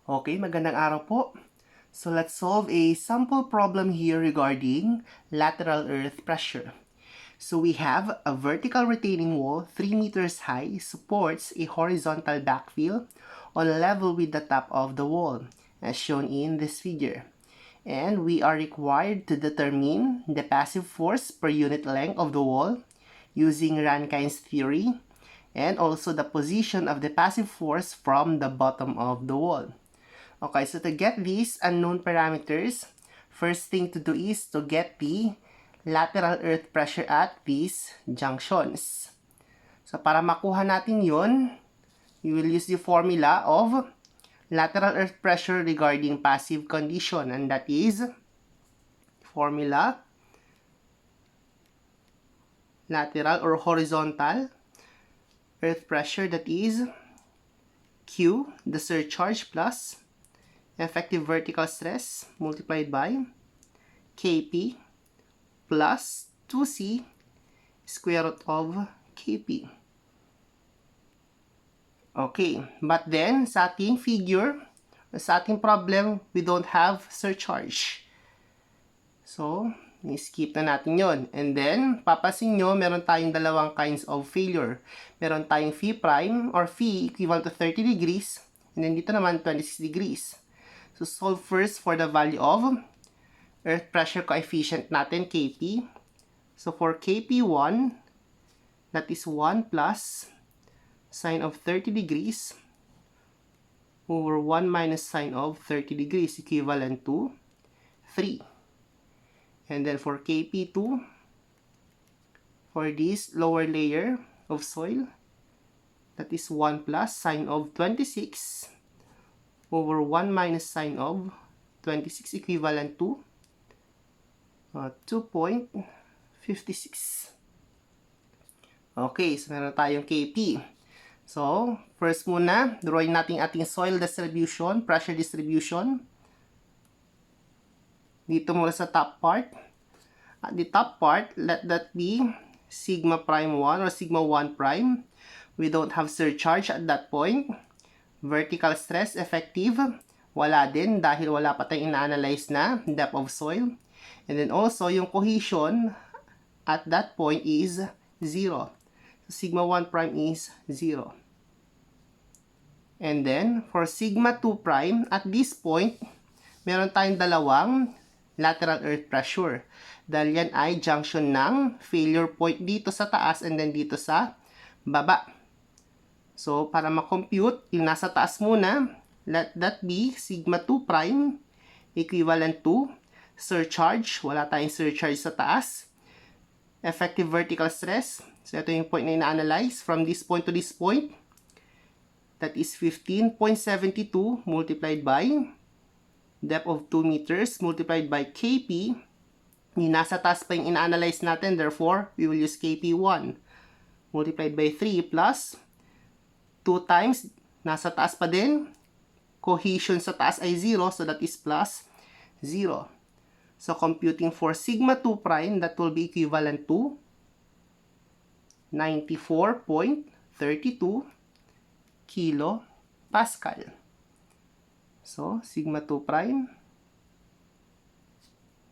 Okay, magandang araw po. So let's solve a sample problem here regarding lateral earth pressure. So we have a vertical retaining wall 3 meters high supports a horizontal backfill on a level with the top of the wall, as shown in this figure. And we are required to determine the passive force per unit length of the wall using Rankine's theory, and also the position of the passive force from the bottom of the wall. Okay, so to get these unknown parameters, first thing to do is to get the lateral earth pressure at these junctions. So para makuha natin yon, we will use the formula of lateral earth pressure regarding passive condition, and that is formula lateral or horizontal earth pressure, that is Q, the surcharge, plus effective vertical stress multiplied by Kp plus 2c square root of Kp. Okay, but then sa ating figure, sa ating problem, we don't have surcharge. So, skip na natin yon. And then, papasin nyo, meron tayong dalawang kinds of failure. Meron tayong phi prime or phi equivalent to 30 degrees. And then dito naman 26 degrees. So, solve first for the value of earth pressure coefficient natin, Kp. So, for Kp1, that is 1 plus sine of 30 degrees over 1 minus sine of 30 degrees, equivalent to 3. And then for Kp2, for this lower layer of soil, that is 1 plus sine of 26 over 1 minus sine of 26, equivalent to 2.56. Okay, so meron tayong Kp. So, first muna, drawing natin ating soil distribution, pressure distribution. Dito muna sa top part. At the top part, let that be sigma prime 1 or sigma 1 prime. We don't have surcharge at that point. Vertical stress effective, wala din dahil wala pa tayong ina-analyze na depth of soil. And then also, yung cohesion at that point is 0. So, sigma 1 prime is 0. And then, for sigma 2 prime, at this point, meron tayong dalawang lateral earth pressure. Dahil yan ay junction ng failure point dito sa taas and then dito sa baba. So, para ma-compute, yung nasa taas muna, let that be sigma 2 prime equivalent to surcharge. Wala tayong surcharge sa taas. Effective vertical stress. So, ito yung point na ina-analyze. From this point to this point, that is 15.72 multiplied by depth of 2 meters multiplied by Kp. Yung nasa taas pa yung ina-analyze natin. Therefore, we will use Kp1 multiplied by 3 plus 2 times, nasa taas pa din, cohesion sa taas ay 0, so that is plus 0. So, computing for sigma 2 prime, that will be equivalent to 94.32 kilo Pascal. So, sigma 2 prime,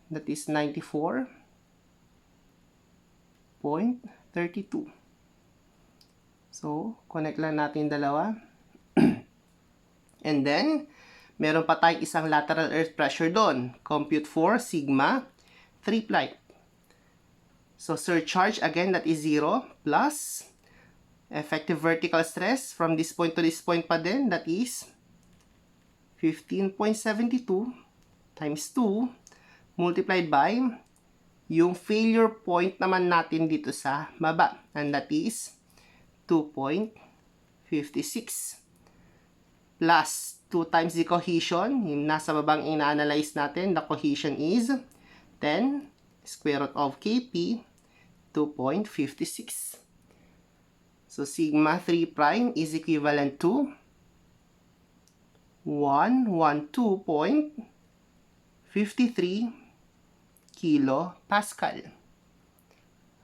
that is 94.32. So, connect lang natin dalawa. And then, meron pa tayong isang lateral earth pressure doon. Compute for sigma 3 prime. So, surcharge, again, that is 0, plus effective vertical stress from this point to this point pa din, that is 15.72 times 2 multiplied by yung failure point naman natin dito sa baba, and that is 2.56 plus 2 times the cohesion, yung nasa babang ina-analyze natin, the cohesion is 10 square root of Kp, 2.56. So, sigma 3 prime is equivalent to 112.53 kilo Pascal.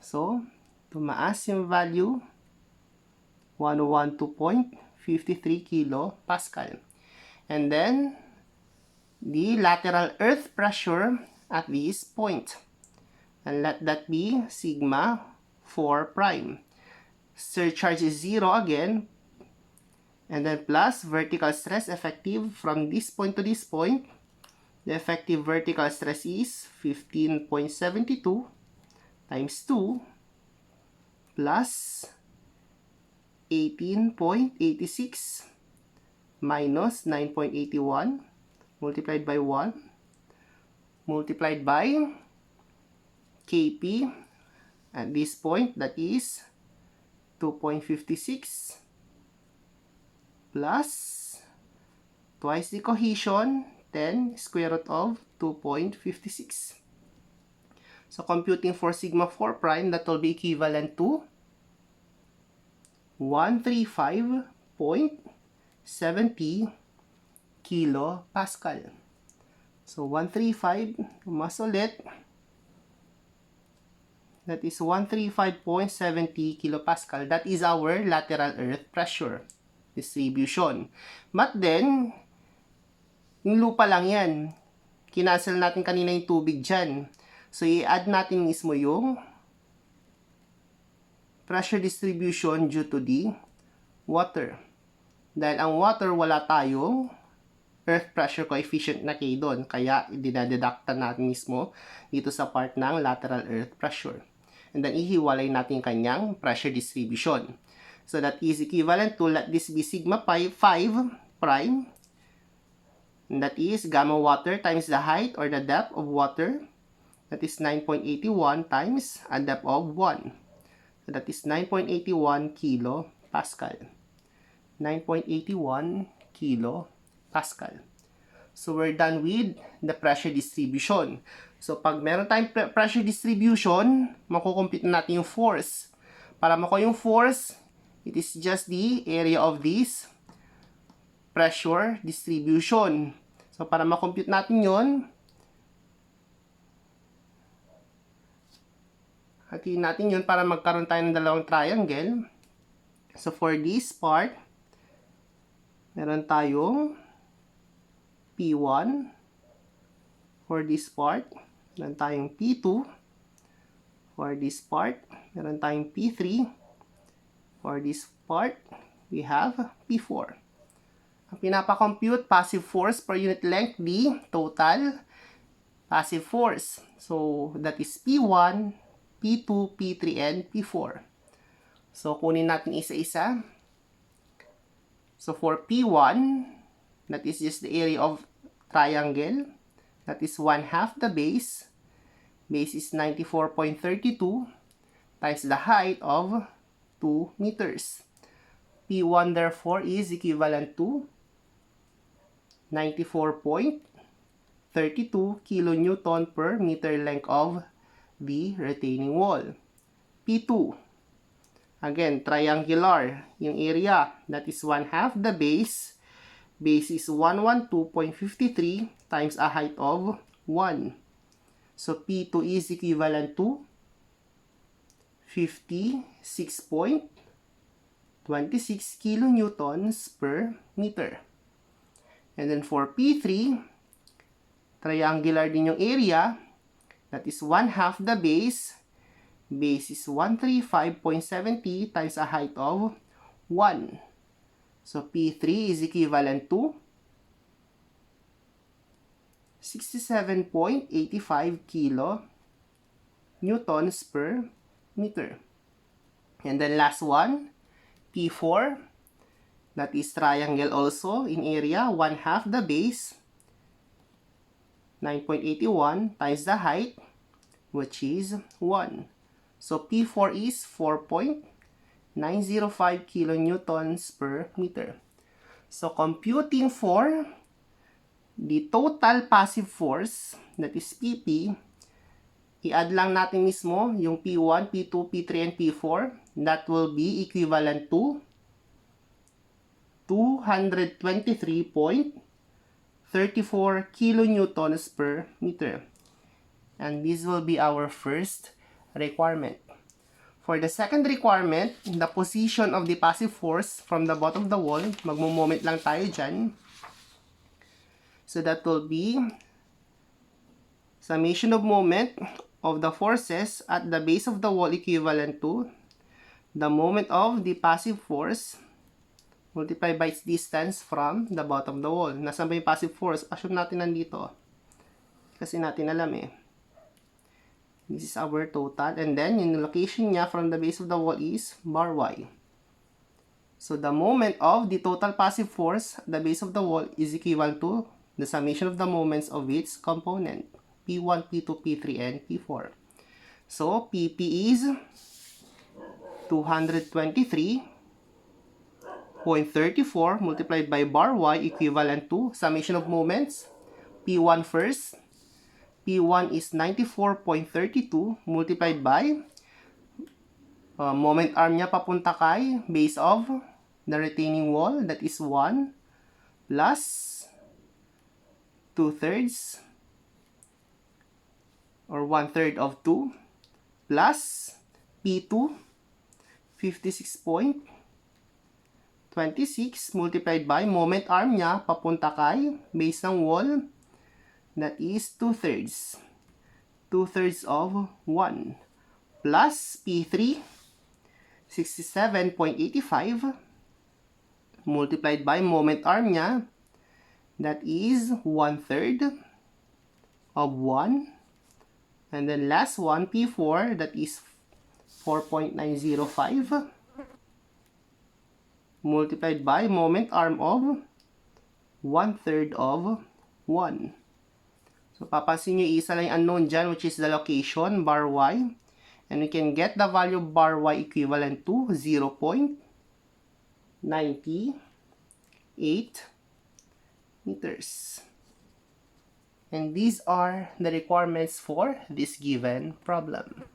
So, tumaas yung value, 112.53 kilo Pascal. And then, the lateral earth pressure at this point. And let that be sigma 4 prime. Surcharge is 0 again. And then plus vertical stress effective from this point to this point. The effective vertical stress is 15.72 times 2 plus 18.86 minus 9.81 multiplied by 1 multiplied by Kp at this point, that is 2.56 plus twice the cohesion, 10 square root of 2.56. So computing for sigma 4 prime, that will be equivalent to 135.70 kilopascal. So 135, mas ulit, that is 135.70 kilopascal. That is our lateral earth pressure distribution. But then, yung lupa lang yan. Kinancel natin kanina yung tubig dyan. So, i-add natin mismo yung pressure distribution due to the water. Dahil ang water, wala tayong earth pressure coefficient na K doon. Kaya, dinadedacta natin mismo dito sa part ng lateral earth pressure. And then, ihiwalay natin kanyang pressure distribution. So, that is equivalent to, let this be sigma 5 prime. And that is gamma water times the height or the depth of water. That is 9.81 times a depth of 1. So, that is 9.81 kilopascal. 9.81 kilopascal. So, we're done with the pressure distribution. So, pag meron tayong pressure distribution, makukompute natin yung force. Para makuha yung force, it is just the area of this pressure distribution. So, para makompute natin yon, hatiin natin yun para magkaroon tayo ng dalawang triangle. So, for this part, meron tayong P1. For this part, meron tayong P2. For this part, meron tayong P3. For this part, we have P4. Ang pinapakompute, passive force per unit length, the total passive force. So, that is P1, P2, P3, and P4. So, kunin natin isa-isa. So, for P1, that is just the area of triangle. That is 1/2 the base. Base is 94.32 times the height of 2 meters. P1 therefore is equivalent to 94.32 kilonewton per meter length of the retaining wall. P2, again, triangular yung area. That is 1/2 the base. Base is 112.53 times a height of 1. So, P2 is equivalent to 56.26 kilonewtons per meter. And then for P3, triangular din yung area. That is 1/2 the base. Base is 135.70 times a height of 1. So, P3 is equivalent to 67.85 kilonewtons per meter. And then last one, P4. That is triangle also in area, 1/2 the base. 9.81 times the height, which is 1. So, P4 is 4.905 kilonewtons per meter. So, computing for the total passive force, that is PP, i-add lang natin mismo yung P1, P2, P3, and P4. That will be equivalent to 223.34 kilonewtons per meter. And this will be our first requirement. For the second requirement, the position of the passive force from the bottom of the wall, magmo-moment lang tayo dyan. So that will be summation of moment of the forces at the base of the wall equivalent to the moment of the passive force multiplied by its distance from the bottom of the wall. Nasaan ba yung passive force? Assume natin nandito. Kasi natin alam eh. This is our total. And then, yung location niya from the base of the wall is bar Y. So, the moment of the total passive force at the base of the wall is equivalent to the summation of the moments of its component. P1, P2, P3, and P4. So, PP is 223.34 multiplied by bar Y equivalent to summation of moments. P1 first. P1 is 94.32 multiplied by moment arm niya papunta kay base of the retaining wall, that is 1 plus 2/3 or 1/3 of 2 plus P2 56.26 multiplied by moment arm niya papunta kay base ng wall, that is 2/3. 2/3 of 1 plus P3 67.85 multiplied by moment arm niya, that is 1/3 of 1, and then last one P4, that is 4.905 multiplied by moment arm of 1/3 of 1. So papansin nyo, isa lang yung unknown dyan, which is the location, bar Y. And we can get the value of bar Y equivalent to 0.98 meters. And these are the requirements for this given problem.